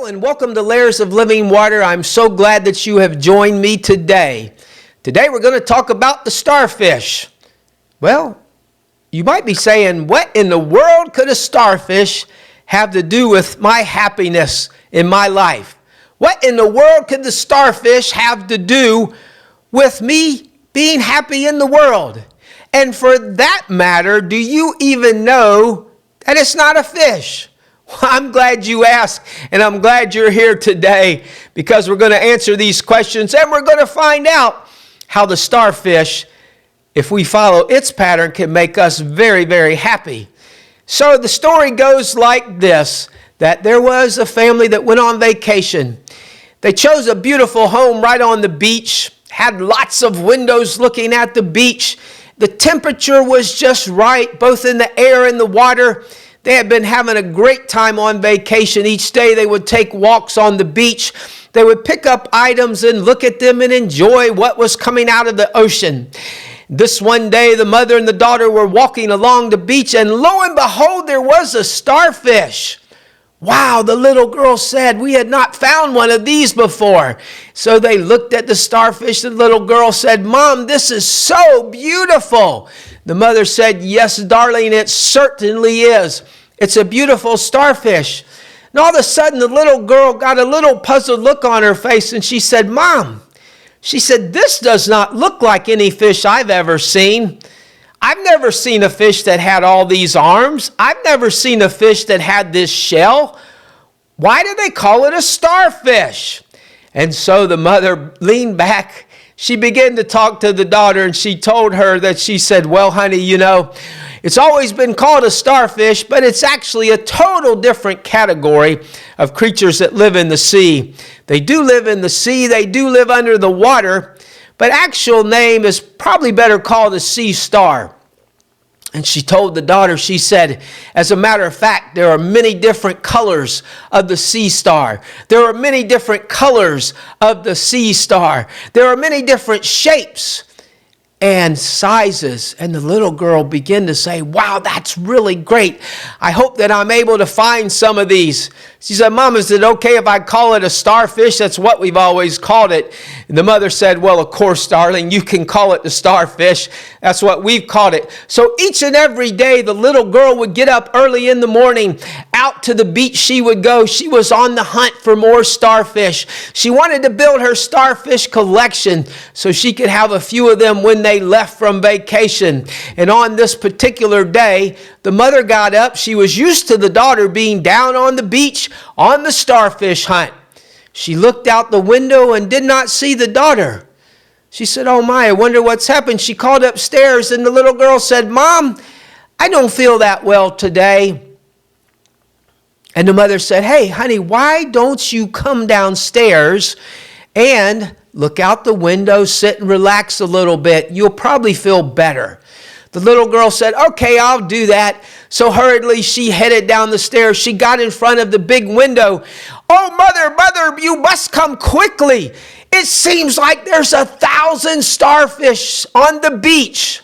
Well, and welcome to Layers of Living Water. I'm so glad that you have joined me today. Today we're going to talk about the starfish. Well, you might be saying, what in the world could a starfish have to do with my happiness in my life? What in the world could the starfish have to do with me being happy in the world? And for that matter, do you even know that it's not a fish? Well, I'm glad you asked, and I'm glad you're here today because we're going to answer these questions and we're going to find out how the starfish, if we follow its pattern, can make us very, very happy. So the story goes like this, that there was a family that went on vacation. They chose a beautiful home right on the beach, had lots of windows looking at the beach. The temperature was just right, both in the air and the water. They had been having a great time on vacation. Each day they would take walks on the beach. They would pick up items and look at them and enjoy what was coming out of the ocean. This one day, the mother and the daughter were walking along the beach, and lo and behold, there was a starfish. Wow, the little girl said, we had not found one of these before. So they looked at the starfish. The little girl said, Mom, this is so beautiful. The mother said, yes, darling, it certainly is. It's a beautiful starfish. And all of a sudden, the little girl got a little puzzled look on her face, and she said, Mom, she said, this does not look like any fish I've ever seen. I've never seen a fish that had all these arms. I've never seen a fish that had this shell. Why do they call it a starfish? And so the mother leaned back. She began to talk to the daughter, and she told her that she said, well, honey, you know, it's always been called a starfish, but it's actually a total different category of creatures that live in the sea. They do live in the sea. They do live under the water, but actual name is probably better called a sea star. And she told the daughter, she said, as a matter of fact, there are many different colors of the sea star. There are many different colors of the sea star. There are many different shapes and sizes. And the little girl began to say, wow, that's really great. I hope that I'm able to find some of these. She said, Mom, is it okay if I call it a starfish? That's what we've always called it. And the mother said, well, of course, darling, you can call it the starfish. That's what we've called it. So each and every day, the little girl would get up early in the morning. Out to the beach she would go. She was on the hunt for more starfish. She wanted to build her starfish collection so she could have a few of them when they left from vacation. And on this particular day, the mother got up. She was used to the daughter being down on the beach on the starfish hunt. She looked out the window and did not see the daughter. She said, oh my, I wonder what's happened. She called upstairs, and the little girl said, Mom, I don't feel that well today. And the mother said, hey, honey, why don't you come downstairs and look out the window, sit and relax a little bit. You'll probably feel better. The little girl said, okay, I'll do that. So hurriedly, she headed down the stairs. She got in front of the big window. Oh, mother, you must come quickly. It seems like there's 1,000 starfish on the beach.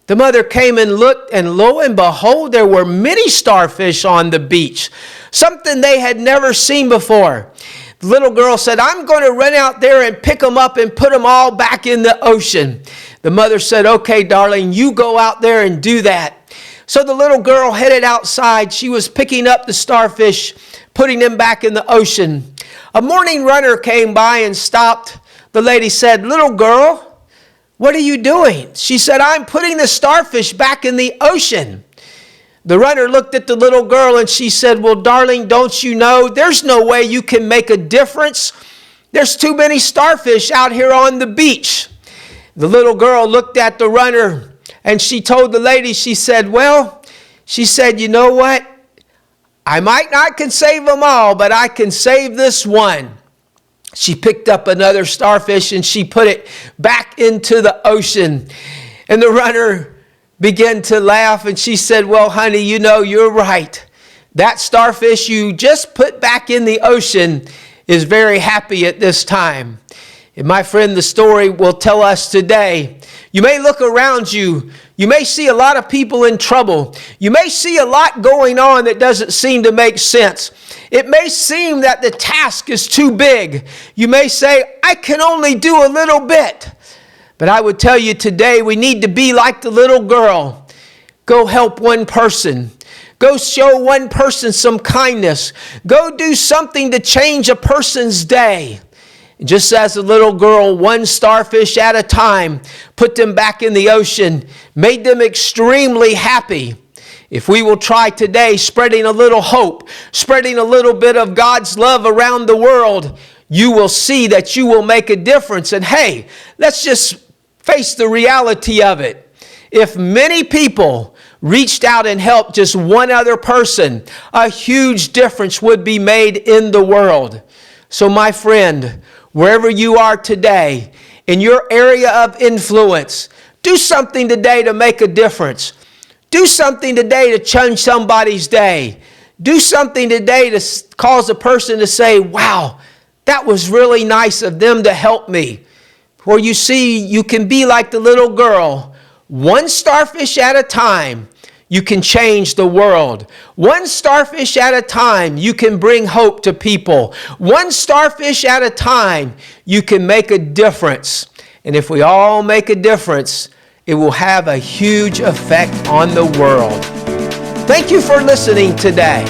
The mother came and looked, and lo and behold, there were many starfish on the beach, something they had never seen before. The little girl said, I'm going to run out there and pick them up and put them all back in the ocean. The mother said, okay, darling, you go out there and do that. So the little girl headed outside. She was picking up the starfish, putting them back in the ocean. A morning runner came by and stopped. The lady said, little girl, what are you doing? She said, I'm putting the starfish back in the ocean. The runner looked at the little girl and she said, well, darling, don't you know there's no way you can make a difference? There's too many starfish out here on the beach. The little girl looked at the runner and she told the lady, she said, well, she said, you know what? I might not can save them all, but I can save this one. She picked up another starfish and she put it back into the ocean. And the runner began to laugh and she said, well, honey, you know, you're right. That starfish you just put back in the ocean is very happy at this time. And my friend, the story will tell us today, you may look around you. You may see a lot of people in trouble. You may see a lot going on that doesn't seem to make sense. It may seem that the task is too big. You may say, I can only do a little bit. But I would tell you today, we need to be like the little girl. Go help one person. Go show one person some kindness. Go do something to change a person's day. Just as a little girl, one starfish at a time, put them back in the ocean, made them extremely happy. If we will try today spreading a little hope, spreading a little bit of God's love around the world, you will see that you will make a difference. And hey, let's just face the reality of it. If many people reached out and helped just one other person, a huge difference would be made in the world. So my friend, wherever you are today, in your area of influence, do something today to make a difference. Do something today to change somebody's day. Do something today to cause a person to say, wow, that was really nice of them to help me. For you see, you can be like the little girl. One starfish at a time, you can change the world. One starfish at a time, you can bring hope to people. One starfish at a time, you can make a difference. And if we all make a difference, it will have a huge effect on the world. Thank you for listening today.